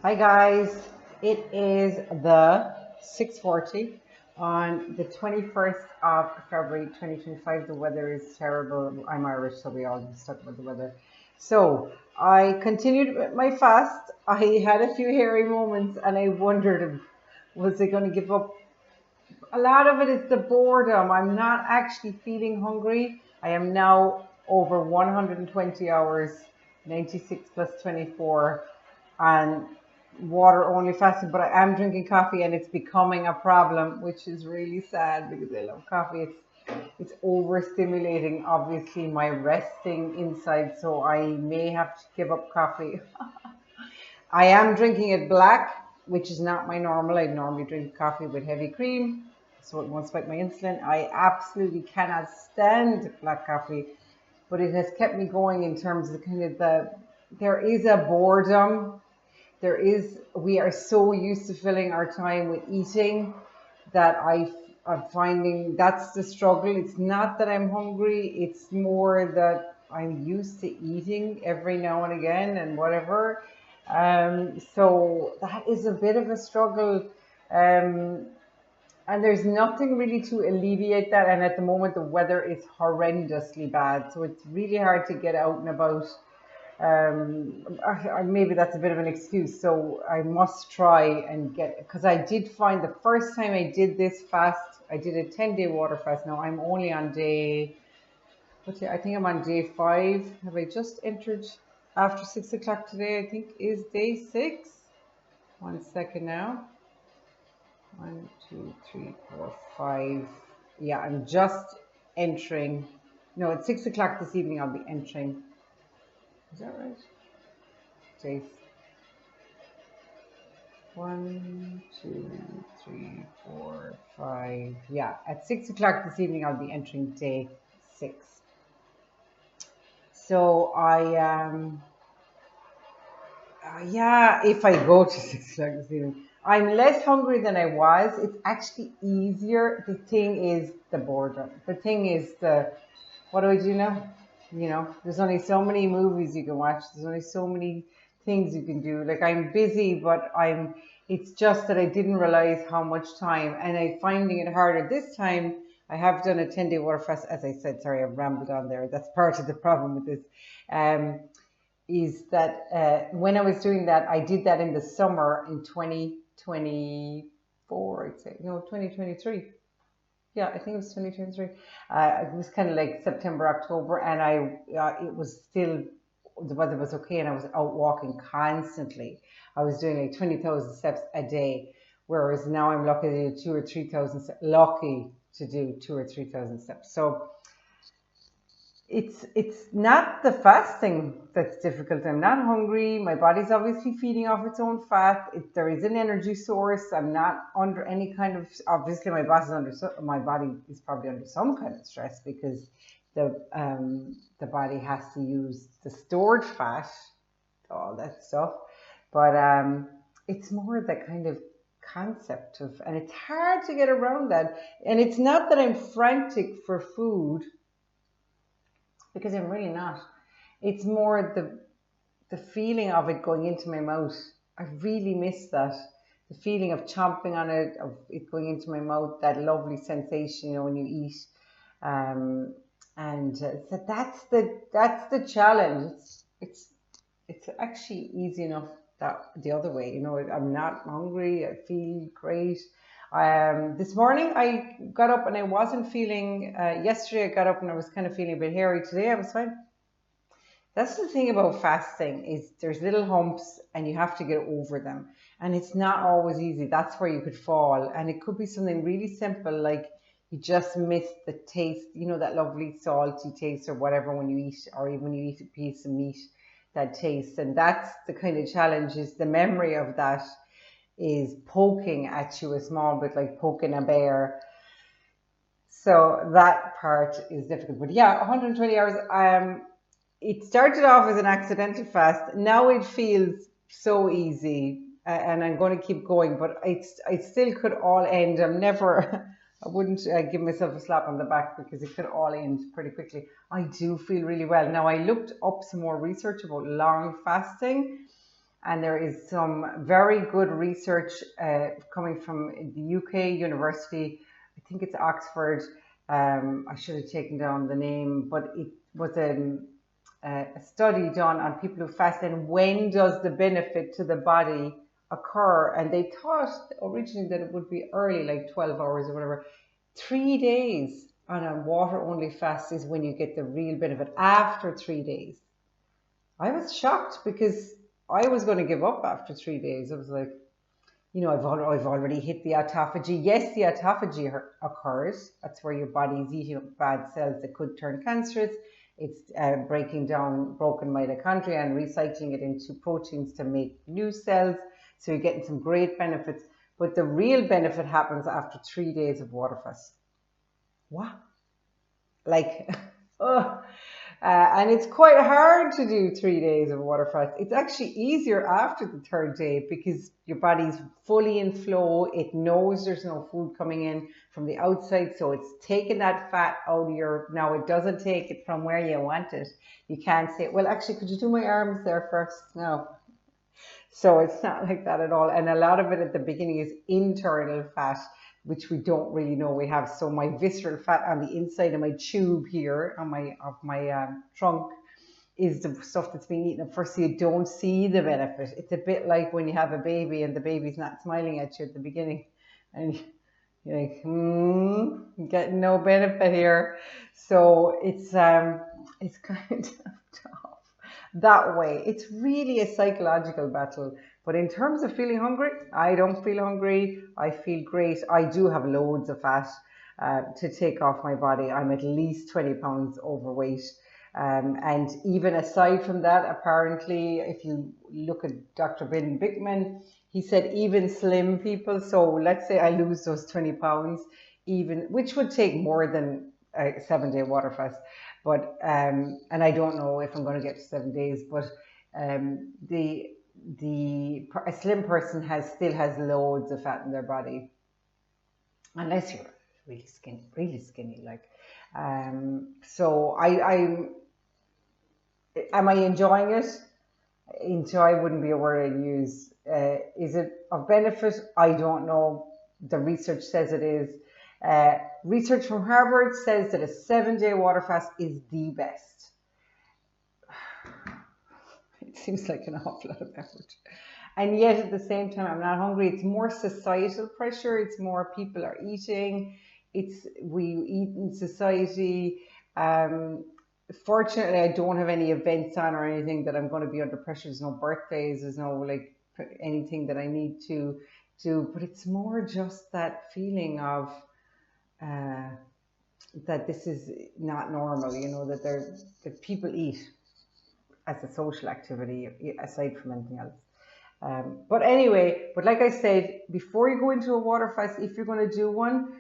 Hi guys, it is the 6:40 on the 21st of February 2025. The weather is terrible. I'm Irish, so we all just talk about the weather. So I continued with my fast. I had a few hairy moments and I wondered, was I going to give up? A lot of it is the boredom. I'm not actually feeling hungry. I am now over 120 hours, 96 plus 24, and water only fasting, but I am drinking coffee and it's becoming a problem, which is really sad because I love coffee. It's overstimulating, obviously, my resting inside, so I may have to give up coffee. I am drinking it black, which is not my normal. I normally drink coffee with heavy cream, so it won't spike my insulin. I absolutely cannot stand black coffee, but it has kept me going in terms of there is a boredom. We are so used to filling our time with eating that I'm finding that's the struggle. It's not that I'm hungry, it's more that I'm used to eating every now and again and whatever. So that is a bit of a struggle. Um, and there's nothing really to alleviate that. And at the moment, the weather is horrendously bad. So it's really hard to get out and about. Maybe that's a bit of an excuse. So I must try and get, because I did find the first time I did this fast, I did a 10-day water fast. Now I'm only on I think I'm on day 5. Have I just entered after 6 o'clock today? I think is day 6. 1 second now. 1, 2, 3, 4, 5. Yeah, I'm just entering. No, at 6 o'clock this evening, I'll be entering. Is that right? Day 1, 2, 3, 4, 5. Yeah, at 6 o'clock this evening, I'll be entering day 6. So yeah, if I go to 6 o'clock this evening, I'm less hungry than I was. It's actually easier. The thing is the boredom. The thing is what do I do now? There's only so many movies you can watch. There's only so many things you can do. Like I'm busy, but it's just that I didn't realize how much time and I'm finding it harder this time. I have done a 10-day water fast, as I said. Sorry, I've rambled on there. That's part of the problem with this. Um, is that when I was doing that, I did that in the summer in 2024, I'd say. No, 2023. Yeah, I think it was 2023. It was kind of like September, October, and it was still, the weather was okay, and I was out walking constantly. I was doing like 20,000 steps a day, whereas now I'm lucky to do 2 or 3,000 steps. So it's not the fasting that's difficult. I'm not hungry. My body's obviously feeding off its own fat. There is an energy source. I'm not under any kind of, obviously my body is probably under some kind of stress because the body has to use the stored fat, all that stuff. But it's more the kind of concept of, and it's hard to get around that. And it's not that I'm frantic for food, because I'm really not. It's more the feeling of it going into my mouth. I really miss that. The feeling of chomping on it, of it going into my mouth, that lovely sensation, when you eat. And so that's the challenge. It's actually easy enough that the other way. I'm not hungry. I feel great. This morning I got up and I wasn't feeling. Yesterday I got up and I was kind of feeling a bit hairy. Today I was fine. That's the thing about fasting is there's little humps and you have to get over them, and it's not always easy. That's where you could fall, and it could be something really simple like you just miss the taste. That lovely salty taste or whatever when you eat, or even when you eat a piece of meat, that taste. And that's the kind of challenge, is the memory of that is poking at you a small bit, like poking a bear. So that part is difficult. But yeah, 120 hours. It started off as an accidental fast. Now it feels so easy, and I'm going to keep going. But it still could all end. I'm never. I wouldn't give myself a slap on the back because it could all end pretty quickly. I do feel really well. Now I looked up some more research about long fasting, And there is some very good research coming from the UK university. I think it's Oxford. I should have taken down the name, but it was a study done on people who fast and when does the benefit to the body occur. And they thought originally that it would be early, like 12 hours or whatever. 3 days on a water only fast is when you get the real benefit after 3 days. I was shocked because I was going to give up after 3 days. I was like, I've already hit the autophagy. Yes, the autophagy occurs. That's where your body is eating up bad cells that could turn cancerous. It's breaking down broken mitochondria and recycling it into proteins to make new cells. So you're getting some great benefits. But the real benefit happens after 3 days of water fast. What? Like, oh. And it's quite hard to do 3 days of water fast. It's actually easier after the third day because your body's fully in flow. It knows there's no food coming in from the outside. So it's taking that fat out of now it doesn't take it from where you want it. You can't say, well, actually, could you do my arms there first? No. So it's not like that at all. And a lot of it at the beginning is internal fat, which we don't really know we have. So my visceral fat on the inside of my tube here on my trunk is the stuff that's being eaten at first. So you don't see the benefit. It's a bit like when you have a baby and the baby's not smiling at you at the beginning, and you're like, getting no benefit here. So it's kind of tough that way. It's really a psychological battle. But in terms of feeling hungry, I don't feel hungry. I feel great. I do have loads of fat to take off my body. I'm at least 20 pounds overweight. And even aside from that, apparently, if you look at Dr. Ben Bickman, he said even slim people, so let's say I lose those 20 pounds, which would take more than a 7-day water fast. But, and I don't know if I'm going to get to 7 days, but a slim person still has loads of fat in their body, unless you're really skinny, like. So am I enjoying it? Enjoy wouldn't be a word I'd use. Is it of benefit? I don't know. The research says it is. Research from Harvard says that a 7-day water fast is the best. It seems like an awful lot of effort. And yet at the same time, I'm not hungry. It's more societal pressure. It's more people are eating. We eat in society. Fortunately, I don't have any events on or anything that I'm going to be under pressure. There's no birthdays. There's no anything that I need to do. But it's more just that feeling of that this is not normal. That people eat as a social activity aside from anything else. But anyway, like I said, before you go into a water fast, if you're going to do one,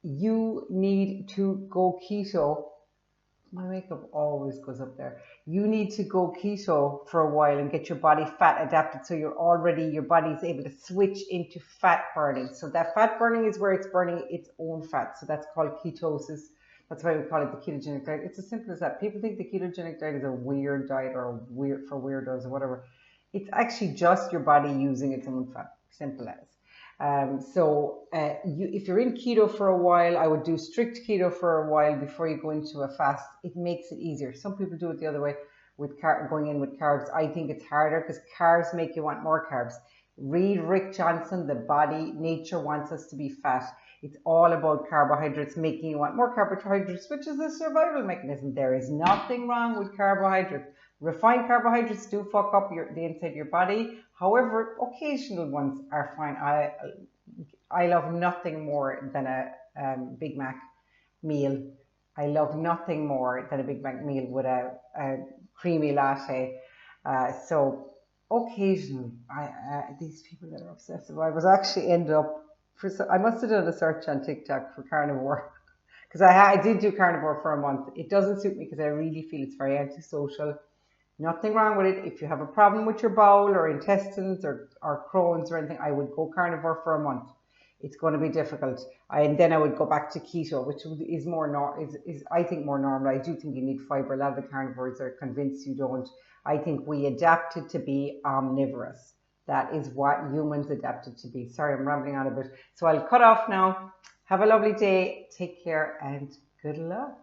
you need to go keto. My makeup always goes up there. You need to go keto for a while and get your body fat adapted so your body's able to switch into fat burning. So that fat burning is where it's burning its own fat. So that's called ketosis. That's why we call it the ketogenic diet. It's as simple as that. People think the ketogenic diet is a weird diet or weird for weirdos or whatever. It's actually just your body using its own fat. Simple as. If you're in keto for a while, I would do strict keto for a while before you go into a fast. It makes it easier. Some people do it the other way with going in with carbs. I think it's harder because carbs make you want more carbs. Read Rick Johnson, nature wants us to be fat. It's all about carbohydrates making you want more carbohydrates, which is a survival mechanism. There is nothing wrong with carbohydrates. Refined carbohydrates do fuck up the inside of your body. However, occasional ones are fine. I love nothing more than a Big Mac meal. I love nothing more than a Big Mac meal with a creamy latte. So occasionally, these people that are obsessive, I was actually I must have done a search on TikTok for carnivore because I did do carnivore for a month. It doesn't suit me because I really feel it's very antisocial. Nothing wrong with it. If you have a problem with your bowel or intestines or Crohn's or anything, I would go carnivore for a month. It's going to be difficult. And then I would go back to keto, which is I think more normal. I do think you need fiber. A lot of the carnivores are convinced you don't. I think we adapted to be omnivorous. That is what humans adapted to be. Sorry, I'm rambling on a bit. So I'll cut off now. Have a lovely day. Take care and good luck.